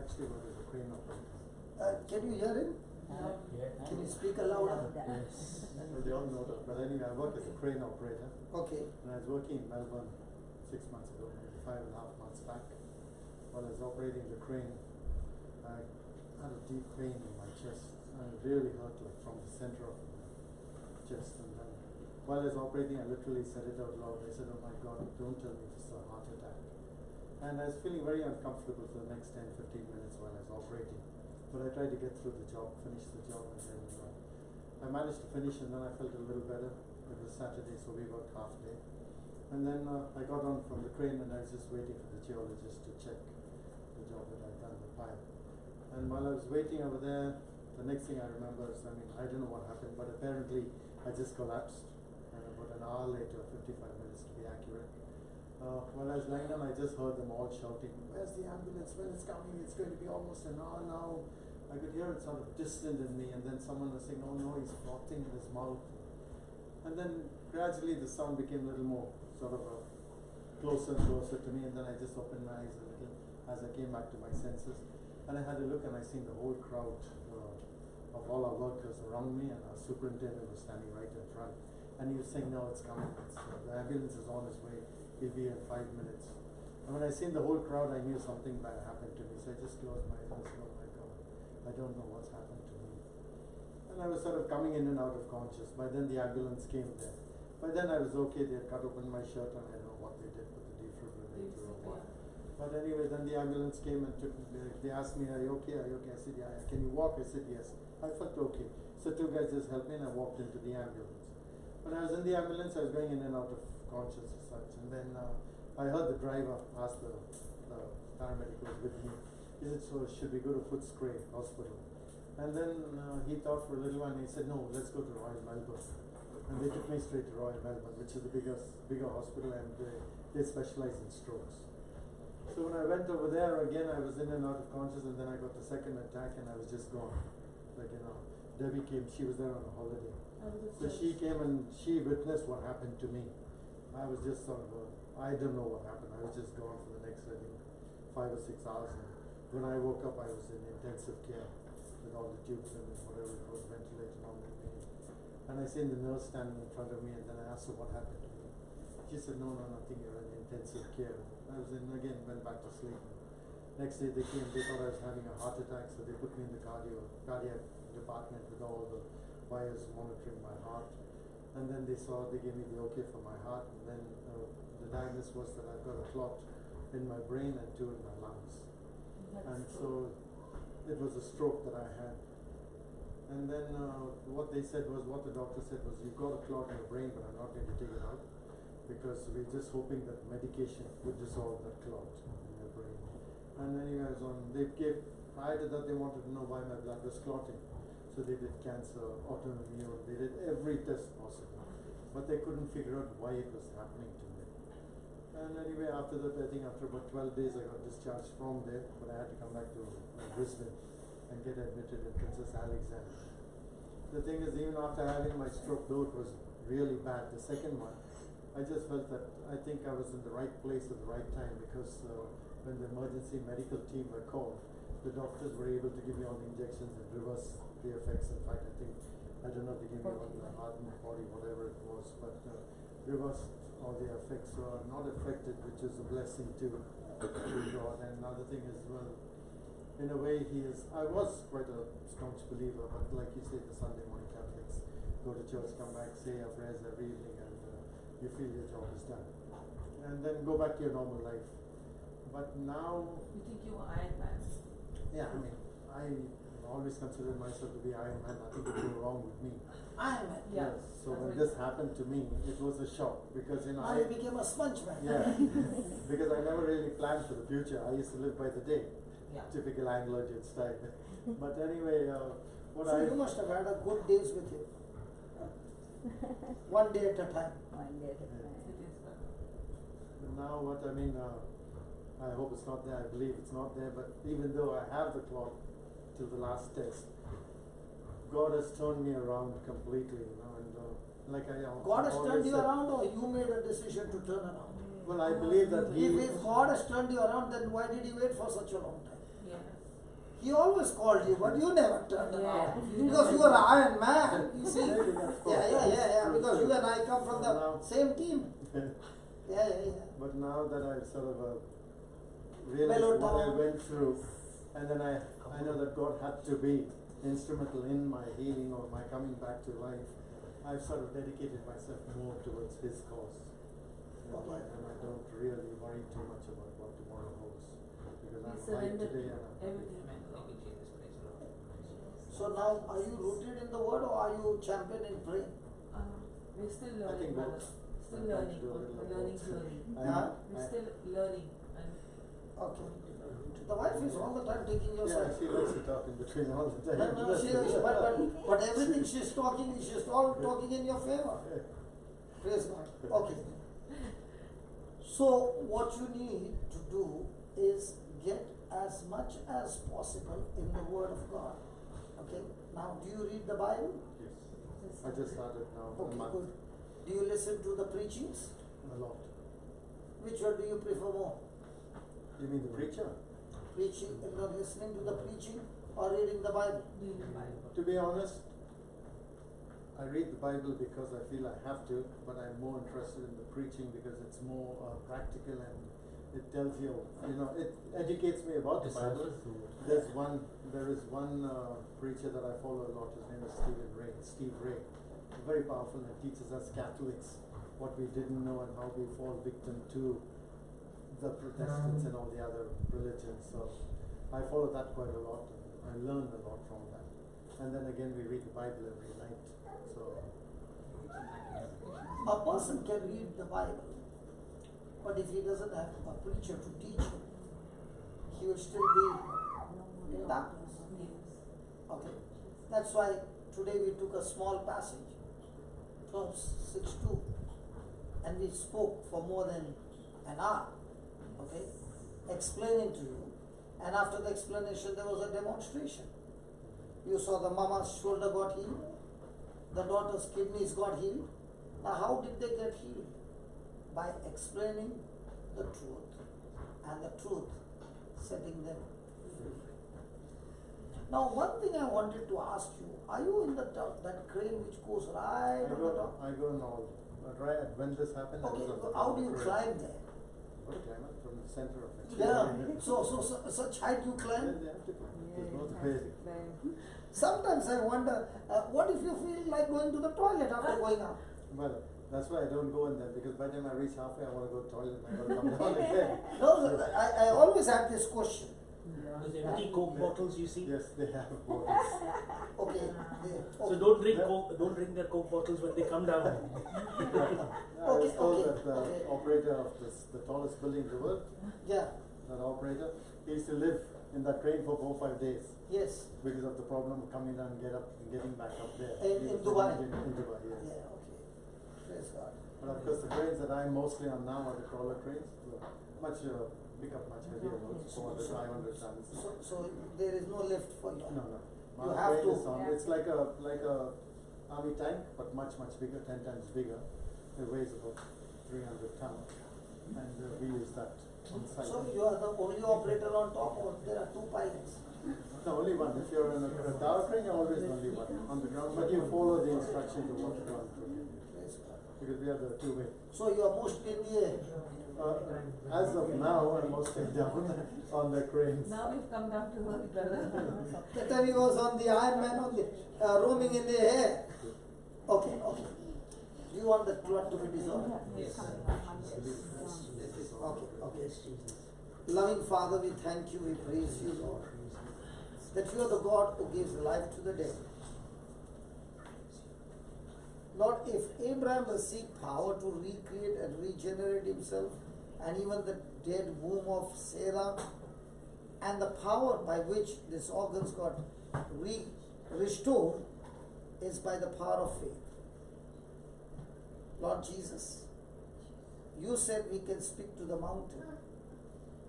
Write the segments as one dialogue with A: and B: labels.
A: actually work as a crane operator.
B: Can you hear him? Can you speak louder?
A: Yes. Well, they all know that. But anyway, I work as a crane operator.
B: Okay.
A: And I was working in Melbourne 6 months ago, maybe 5.5 months back. While I was operating the crane, I had a deep pain in my chest. And it really hurt, like from the center of my chest. And then while I was operating, I literally said it out loud. I said, "Oh my God, don't tell me this is a heart attack." And I was feeling very uncomfortable for the next 10-15 minutes while I was operating. But I tried to get through the job, finish the job, and then I managed to finish, and then I felt a little better. It was Saturday, so we worked half day. And then I got on from the crane, and I was just waiting for the geologist to check the job that I'd done, the pile. And while I was waiting over there, the next thing I remember is, I don't know what happened, but apparently I just collapsed. And about an hour later, 55 minutes to be accurate, while I was lying down, I just heard them all shouting, "Where's the ambulance? When it's coming? It's going to be almost an hour now." I could hear it sort of distant in me, and then someone was saying, "Oh no, he's frothing in his mouth." And then gradually the sound became a little more sort of closer and closer to me, and then I just opened my eyes a little as I came back to my senses. And I had a look, and I seen the whole crowd of all our workers around me, and our superintendent was standing right in front. And he was saying, "No, it's coming. The ambulance is on its way. He'll be in 5 minutes." And when I seen the whole crowd, I knew something bad happened to me. So I just closed my eyes and said, "Oh my God, I don't know what's happened to me." And I was sort of coming in and out of conscious. By then the ambulance came there. By then I was okay. They had cut open my shirt, and I don't know what they did with the defibrillator or what. But anyway, then the ambulance came and took me. They asked me, "Are you okay? Are you okay?" I said, "Yeah." "Can you walk?" I said, "Yes." I felt okay. So 2 guys just helped me, and I walked into the ambulance. When I was in the ambulance, I was going in and out of conscious as such. And then I heard the driver ask the paramedic who was with me, he said, "So should we go to Footscray Hospital?" And then he thought for a little while, and he said, "No, let's go to Royal Melbourne." And they took me straight to Royal Melbourne, which is the bigger hospital, and they specialize in strokes. So when I went over there again, I was in and out of conscious, and then I got the second attack, and I was just gone. Like, Debbie came, she was there on a holiday. So she came and she witnessed what happened to me. I was just sort of, I don't know what happened. I was just gone for the next, I think, 5 or 6 hours. And when I woke up, I was in intensive care with all the tubes and whatever it was, ventilated on me. And I seen the nurse standing in front of me, and then I asked her what happened to me. She said, "No, nothing, you're in intensive care." I was in again, went back to sleep. Next day they came, they thought I was having a heart attack, so they put me in the cardiac department with all the wires monitoring my heart. And then they gave me the okay for my heart, and then the diagnosis was that I've got a clot in my brain and 2 in my lungs. And so it was a stroke that I had. And then what the doctor said was, "You've got a clot in your brain, but I'm not going to take it out, because we're just hoping that medication would dissolve that clot in your brain." And anyway, either that they wanted to know why my blood was clotting. So they did cancer, autoimmune, they did every test possible. But they couldn't figure out why it was happening to me. And anyway, after that, I think after about 12 days, I got discharged from there, but I had to come back to Brisbane and get admitted in Princess Alexandra. The thing is, even after having my stroke, though it was really bad, the second one, I just felt that I think I was in the right place at the right time, because when the emergency medical team were called, the doctors were able to give me all the injections and reverse the effects. In fact, I don't know if they gave me one in the heart and the body, whatever it was, but reversed all the effects. So I'm not affected, which is a blessing to God. And another thing is, well, in a way, I was quite a staunch believer, but like you say, the Sunday morning Catholics go to church, come back, say your prayers every evening, and you feel your job is done. And then go back to your normal life. But now...
C: You think you were Iron Man?
A: Yeah, I always considered myself to be Iron Man. Nothing could go wrong with me.
B: Iron Man.
A: Yes. So when this happened to me, it was a shock, because
B: I became a sponge man.
A: Yeah. Because I never really planned for the future. I used to live by the day.
B: Yeah.
A: Typical Anglo-Indian style. But anyway,
B: you must have had a good days with him. One day at a time.
D: One day at a time.
A: But now I hope it's not there. I believe it's not there. But even though I have the clot till the last test, God has turned me around completely.
B: God has turned you around, or you made a decision to turn around?
A: Well, I believe that
B: if God has turned you around, then why did you wait for such a long time?
C: Yeah.
B: He always called you, but you never turned
C: Yeah.
B: around. Because you are an Iron Man, you see.
A: Maybe that's
B: Yeah.
A: true,
B: Because
A: true.
B: you and I come from the
A: Now-
B: same team. Yeah.
A: But now that I've sort of realized
B: Mellowed
A: what I
B: down.
A: went through, and then I know that God had to be instrumental in my healing or my coming back to life, I've sort of dedicated myself more towards His cause.
B: Okay.
A: And I don't really worry too much about what tomorrow holds. Because
C: We
A: I'm alive
C: surrender
A: today
C: to
A: and I'm
C: everything.
B: So now, are you rooted in the Word or are you champion in prayer?
C: We're still
A: I
C: learning,
A: think
C: brother.
A: both.
C: Still
A: I'm trying to
C: learning.
A: do a little
C: We're
A: of
C: learning
A: both.
C: slowly.
B: Huh?
C: We're still learning. And
B: Okay. The wife is all the time taking your
A: Yeah,
B: side.
A: she likes to talk in between all the time.
B: But everything she's all talking in your favor. Praise God. Okay. So what you need to do is get as much as possible in the Word of God. Okay. Now, do you read the Bible?
A: Yes. I just started now for a
B: Okay,
A: month.
B: good. Do you listen to the preachings?
A: A lot.
B: Which one do you prefer more?
A: You mean the preacher?
B: Preaching, listening to the preaching or reading the Bible?
C: reading the Bible.
A: To be honest, I read the Bible because I feel I have to, but I'm more interested in the preaching because it's more practical and it tells you, it educates me about the Bible. There is one preacher that I follow a lot. His name is Steve Ray. Very powerful and teaches us Catholics what we didn't know and how we fall victim to the Protestants and all the other religions. So I follow that quite a lot. I learn a lot from that. And then again, we read the Bible every night. So
B: A person can read the Bible, but if he doesn't have a preacher to teach him, he will still be in darkness. Okay. That's why today we took a small passage, Clots 6:2, and we spoke for more than an hour, okay, explaining to you. And after the explanation, there was a demonstration. You saw the mama's shoulder got healed, the daughter's kidneys got healed. Now, how did they get healed? By explaining the truth, and the truth setting them free. Now, one thing I wanted to ask you, are you in the top, that crane which goes right on the top?
A: I go now. But right when this happened, I
B: Okay,
A: was on the
B: how
A: top
B: do
A: of
B: you
A: the
B: climb
A: crane.
B: there?
A: What climb up from the center of it?
B: Yeah, so such height you
A: Then
B: climb?
A: they have to climb. There's no
C: Yeah,
A: way.
B: Sometimes I wonder, what if you feel like going to the toilet after going up?
A: Well, that's why I don't go in there because by the time I reach halfway, I want to go to the toilet and I got to come down again.
B: No, I always have this question.
D: Those empty Coke bottles you see.
A: Yes, they have borders.
B: Okay,
D: So don't drink Coke. Don't drink their Coke bottles when they come down.
A: I was told that the
B: okay.
A: operator of the tallest building in the world,
B: yeah,
A: that operator, he used to live in that crane for 4 or 5 days
B: yes.
A: because of the problem of coming down and getting back up there.
B: In
A: He was
B: Dubai?
A: living in Dubai, yes.
B: Yeah, okay. Praise God.
A: But of course, the cranes that I'm mostly on now are the crawler cranes, much pick up much heavier loads, 400, 500 tons.
B: So there is no lift for you?
A: No.
B: You
A: My
B: have
A: crane
B: to-
A: is on. It's like a army tank, but much bigger, 10 times bigger. It weighs about 300 tons, and we use that on site.
B: So you are the only operator on top, or there are 2 pilots?
A: No, only one. If you're in a tower crane, you're always only one on the ground, but you follow the instructions of what to run through.
B: Praise God.
A: Because we have the two-way.
B: So you are mostly in the air?
A: As of now, I'm mostly down on the cranes.
C: Now we've come down to earth, brother.
B: That time he was on the Iron Man, on the roaming in the air. Okay. Do you want the clot to be dissolved?
D: Yes.
B: Okay. Loving Father, we thank you, we praise you, Lord, that you are the God who gives life to the dead. Lord, if Abraham received power to recreate and regenerate himself, and even the dead womb of Sarah, and the power by which these organs got restored is by the power of faith. Lord Jesus, you said we can speak to the mountain.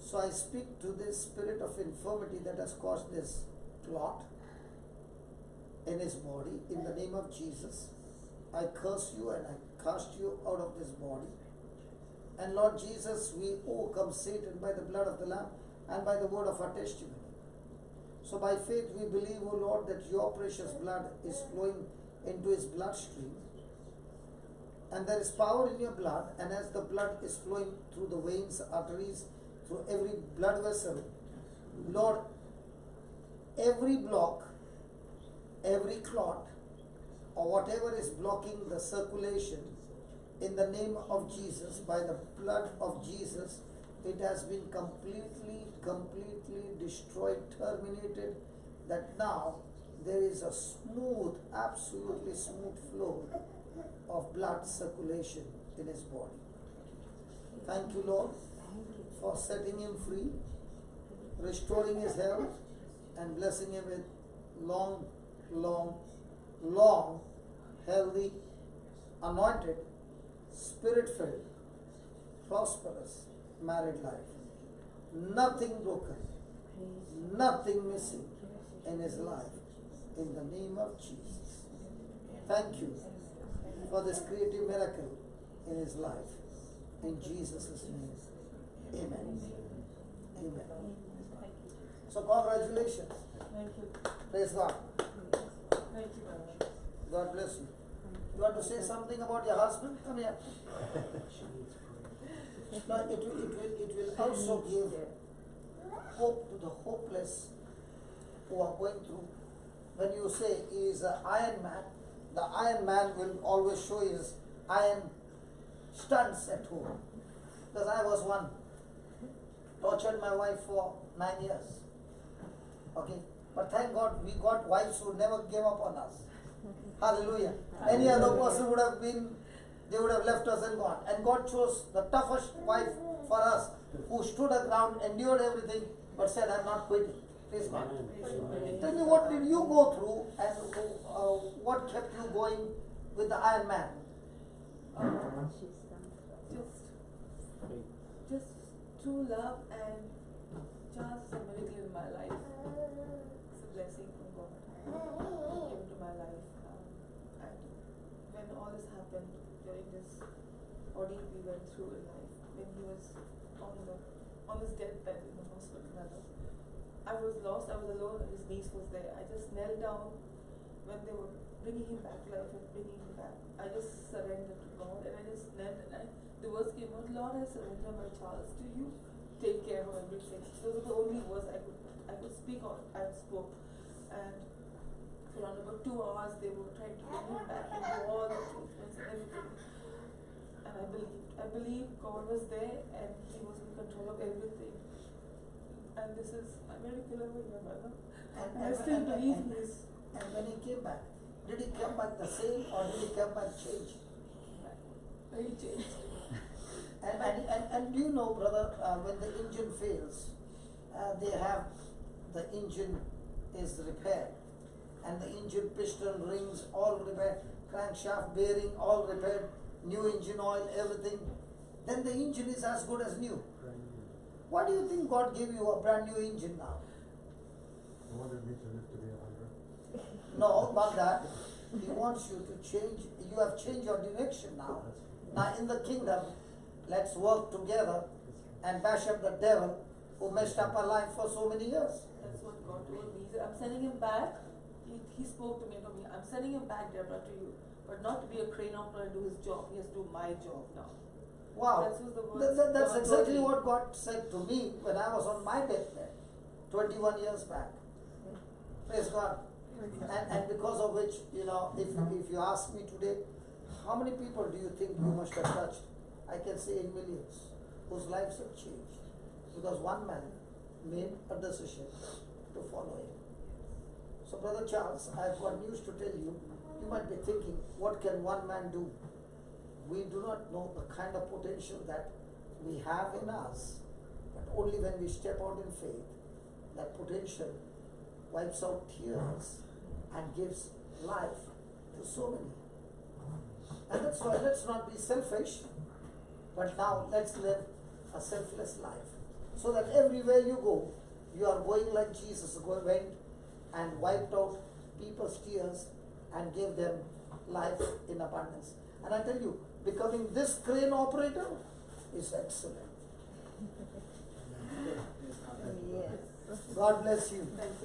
B: So I speak to this spirit of infirmity that has caused this clot in his body. In the name of Jesus, I curse you and I cast you out of this body. And Lord Jesus, we overcome Satan by the blood of the Lamb and by the word of our testimony. So by faith we believe, O Lord, that your precious blood is flowing into his bloodstream. And there is power in your blood, and as the blood is flowing through the veins, arteries, through every blood vessel, Lord, every block, every clot, or whatever is blocking the circulation, in the name of Jesus, by the blood of Jesus, it has been completely destroyed, terminated, that now there is a smooth, absolutely smooth flow of blood circulation in his body. Thank you, Lord, for setting him free, restoring his health, and blessing him with long, healthy, anointed, spirit-filled, prosperous married life. Nothing broken, nothing missing in his life. In the name of Jesus. Thank you for this creative miracle in his life. In Jesus' name. Amen. Amen. So congratulations.
C: Thank you.
B: Praise God.
C: Thank you, brother.
B: God bless you. You want to say something about your husband? Come here. No, it will also give hope to the hopeless who are going through. When you say he is an Iron Man, the Iron Man will always show his iron stunts at home. Because I was one. Tortured my wife for 9 years. Okay? But thank God we got wives who never gave up on us. Hallelujah. Any other person would have been, they would have left us and gone. And God chose the toughest wife for us, who stood her ground, endured everything, but said, I'm not quitting. Praise God. Tell me, what did you go through, and what kept you going with the Iron Man?
C: Just true love and just a miracle in my life. It's a blessing from God. He came into my life. And when all this happened during this ordeal we went through in life, when he was on his deathbed in the hospital, rather, I was lost, I was alone, his niece was there. I just knelt down when they were bringing him back to life and bringing him back. I just surrendered to God, and I just knelt, and the words came out, Lord, I surrender my Charles to you. Take care of everything. Those are the only words I could speak on. I spoke. And for around about 2 hours they were trying to bring him back and do all the treatments and everything. And I believed God was there and he was in control of everything. And this is a miracle over here, brother. And I still believe he is.
B: And when he came back, did he come back the same, or did he come back changed?
C: Very changed.
B: And you know, brother, when the engine fails, they have, the engine is repaired, and the engine piston, rings, all repaired, crankshaft, bearing, all repaired, new engine oil, everything. Then the engine is as good as new. Why do you think God gave you a brand new engine now?
A: He wanted me to live to be 100.
B: No, not that. He wants you to change. You have changed your direction now. Now in the kingdom, let's work together and bash up the devil who messed up our life for so many years.
C: That's what God told me. He said, I'm sending him back. He spoke to me and told me, I'm sending him back, Deborah, to you. But not to be a crane operator and do his job. He has to do my job now.
B: Wow. That's
C: God
B: exactly
C: told me.
B: what God said to me when I was on my deathbed 21 years back. Praise God. And because of which, you know, if you ask me today, how many people do you think you must have touched? I can say in millions, whose lives have changed. Because one man made a decision to follow him. So Brother Charles, I've got news to tell you. You might be thinking, what can one man do? We do not know the kind of potential that we have in us, but only when we step out in faith, that potential wipes out tears and gives life to so many. And that's why let's not be selfish, but now let's live a selfless life. So that everywhere you go, you are going like Jesus went and wiped out people's tears and gave them life in abundance. And I tell you, becoming this crane operator is excellent. God bless you.